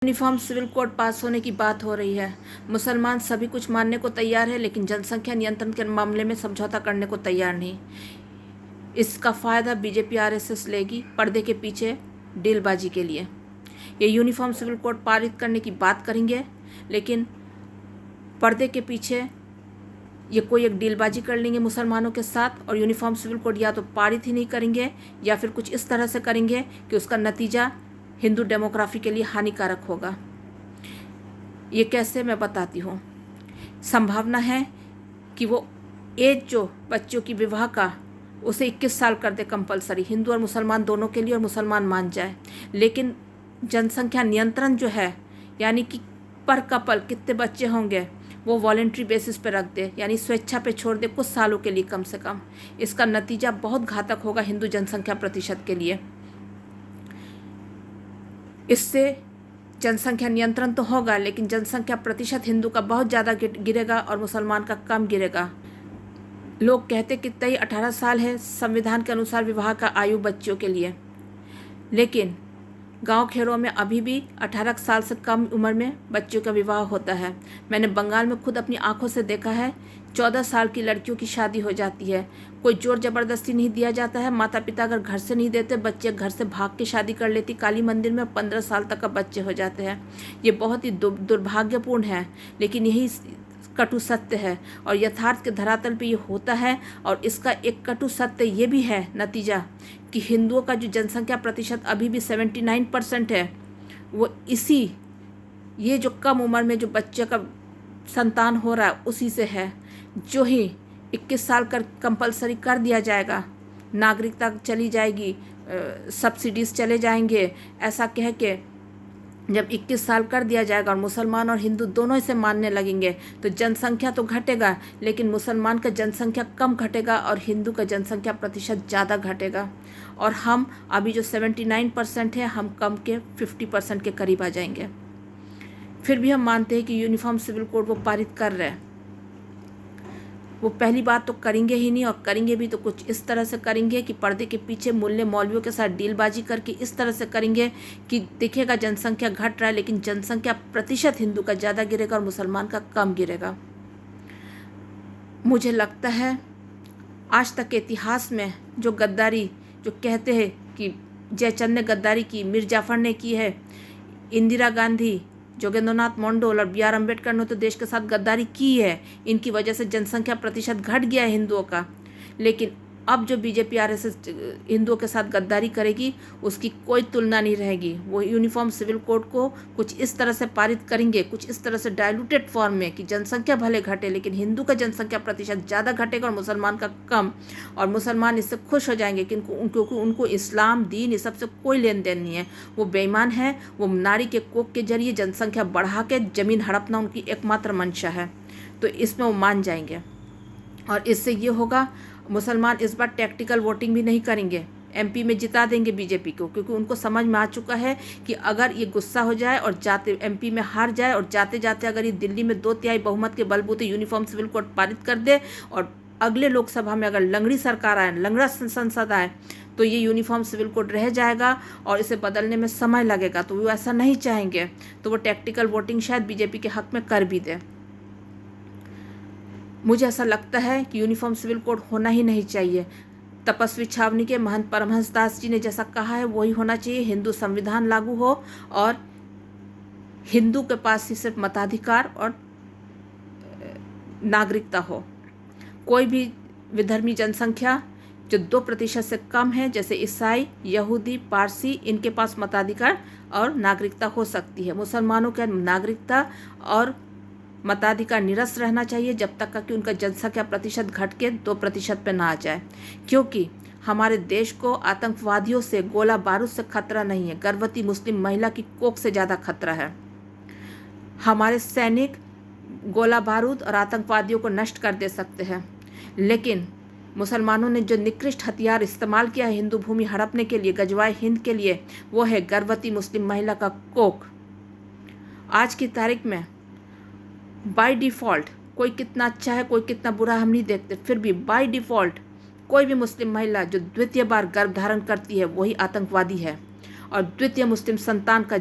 Uniform civil code पास होने की बात हो रही है। मुसलमान सभी कुछ मानने को तैयार है, लेकिन जनसंख्या नियंत्रण के मामले में समझौता करने को तैयार नहीं। इसका फ़ायदा बीजेपी आरएसएस लेगी पर्दे के पीछे डीलबाजी के लिए। ये यूनिफॉर्म सिविल कोड पारित करने की बात करेंगे, लेकिन पर्दे के पीछे ये कोई एक डीलबाजी कर लेंगे मुसलमानों के साथ, और यूनिफॉर्म सिविल कोड या तो पारित ही नहीं करेंगे या फिर कुछ इस तरह से करेंगे कि उसका नतीजा हिंदू डेमोग्राफी के लिए हानिकारक होगा। ये कैसे, मैं बताती हूँ। संभावना है कि वो एज जो बच्चों की विवाह का उसे 21 साल कर दे कंपलसरी, हिंदू और मुसलमान दोनों के लिए, और मुसलमान मान जाए। लेकिन जनसंख्या नियंत्रण जो है, यानी कि पर कपल कितने बच्चे होंगे, वो वॉलेंट्री बेसिस पे रख दे, यानी स्वेच्छा पे छोड़ दे कुछ सालों के लिए कम से कम। इसका नतीजा बहुत घातक होगा हिंदू जनसंख्या प्रतिशत के लिए। इससे जनसंख्या नियंत्रण तो होगा, लेकिन जनसंख्या प्रतिशत हिंदू का बहुत ज़्यादा गिरेगा और मुसलमान का कम गिरेगा। लोग कहते कि तय 18 साल है संविधान के अनुसार विवाह का आयु बच्चों के लिए, लेकिन गांव खेरों में अभी भी 18 साल से कम उम्र में बच्चों का विवाह होता है। मैंने बंगाल में खुद अपनी आंखों से देखा है। 14 साल की लड़कियों की शादी हो जाती है। कोई जोर ज़बरदस्ती नहीं दिया जाता है। माता पिता अगर घर से नहीं देते, बच्चे घर से भाग के शादी कर लेती काली मंदिर में, 15 साल तक का बच्चे हो जाते हैं। ये बहुत ही दुर्भाग्यपूर्ण है, लेकिन यही कटु सत्य है और यथार्थ के धरातल पे ये होता है। और इसका एक कटु सत्य ये भी है नतीजा कि हिंदुओं का जो जनसंख्या प्रतिशत अभी भी 79% है, वो ये जो कम उम्र में जो बच्चे का संतान हो रहा है उसी से है। जो ही 21 साल कर कंपलसरी कर दिया जाएगा, नागरिकता चली जाएगी, सब्सिडीज़ चले जाएंगे, ऐसा कह के जब 21 साल कर दिया जाएगा और मुसलमान और हिंदू दोनों इसे मानने लगेंगे, तो जनसंख्या तो घटेगा, लेकिन मुसलमान का जनसंख्या कम घटेगा और हिंदू का जनसंख्या प्रतिशत ज़्यादा घटेगा। और हम अभी जो 79% है, हम कम के 50% के करीब आ जाएंगे। फिर भी हम मानते हैं कि यूनिफॉर्म सिविल कोड वो पारित कर रहे हैं। वो पहली बात तो करेंगे ही नहीं, और करेंगे भी तो कुछ इस तरह से करेंगे कि पर्दे के पीछे मुल्ले मौलवियों के साथ डीलबाजी करके इस तरह से करेंगे कि दिखेगा जनसंख्या घट रहा है, लेकिन जनसंख्या प्रतिशत हिंदू का ज़्यादा गिरेगा और मुसलमान का कम गिरेगा। मुझे लगता है आज तक के इतिहास में जो गद्दारी, जो कहते हैं कि जयचंद ने गद्दारी की, मीर जाफर ने की है, इंदिरा गांधी, जोगेंद्रनाथ मंडल और बी.आर. अम्बेडकर ने तो देश के साथ गद्दारी की है। इनकी वजह से जनसंख्या प्रतिशत घट गया है हिंदुओं का। लेकिन अब जो बीजेपी आरएसएस हिंदुओं के साथ गद्दारी करेगी, उसकी कोई तुलना नहीं रहेगी। वो यूनिफॉर्म सिविल कोड को कुछ इस तरह से पारित करेंगे, कुछ इस तरह से डायलूटेड फॉर्म में, कि जनसंख्या भले घटे लेकिन हिंदू का जनसंख्या प्रतिशत ज़्यादा घटेगा और मुसलमान का कम। और मुसलमान इससे खुश हो जाएंगे कि क्योंकि उनको इस्लाम, दीन, इस सबसे कोई लेन देन नहीं है। वो बेईमान है। वो नारी के कोख के जरिए जनसंख्या बढ़ा के ज़मीन हड़पना उनकी एकमात्र मंशा है। तो इसमें वो मान जाएंगे। और इससे ये होगा, मुसलमान इस बार टैक्टिकल वोटिंग भी नहीं करेंगे, एमपी में जिता देंगे बीजेपी को, क्योंकि उनको समझ में आ चुका है कि अगर ये गुस्सा हो जाए और जाते एमपी में हार जाए, और जाते जाते अगर ये दिल्ली में 2/3 बहुमत के बलबूते यूनिफॉर्म सिविल कोड पारित कर दे, और अगले लोकसभा में अगर लंगड़ी सरकार आए, लंगड़ा संसद आए, तो ये यूनिफॉर्म सिविल कोड रह जाएगा और इसे बदलने में समय लगेगा। तो वो ऐसा नहीं चाहेंगे, तो वो टैक्टिकल वोटिंग शायद बीजेपी के हक में कर भी दे। मुझे ऐसा लगता है कि यूनिफॉर्म सिविल कोड होना ही नहीं चाहिए। तपस्वी छावनी के महंत परमहंस दास जी ने जैसा कहा है वही होना चाहिए। हिंदू संविधान लागू हो और हिंदू के पास ही सिर्फ मताधिकार और नागरिकता हो। कोई भी विधर्मी जनसंख्या जो 2% से कम है, जैसे ईसाई, यहूदी, पारसी, इनके पास मताधिकार और नागरिकता हो सकती है। मुसलमानों के नागरिकता और मताधिकार निरस्त रहना चाहिए जब तक कि उनका जनसंख्या प्रतिशत घट के 2% पे ना आ जाए, क्योंकि हमारे देश को आतंकवादियों से, गोला बारूद से खतरा नहीं है, गर्भवती मुस्लिम महिला की कोख से ज़्यादा खतरा है। हमारे सैनिक गोला बारूद और आतंकवादियों को नष्ट कर दे सकते हैं, लेकिन मुसलमानों ने जो निकृष्ट हथियार इस्तेमाल किया है हिंदू भूमि हड़पने के लिए, गजवाए हिंद के लिए, वो है गर्भवती मुस्लिम महिला का कोख। आज की तारीख में बाय डिफ़ॉल्ट, कोई कितना अच्छा है, कोई कितना बुरा हम नहीं देखते, फिर भी बाय डिफ़ॉल्ट कोई भी मुस्लिम महिला जो द्वितीय बार गर्भ धारण करती है वही आतंकवादी है, और द्वितीय मुस्लिम संतान का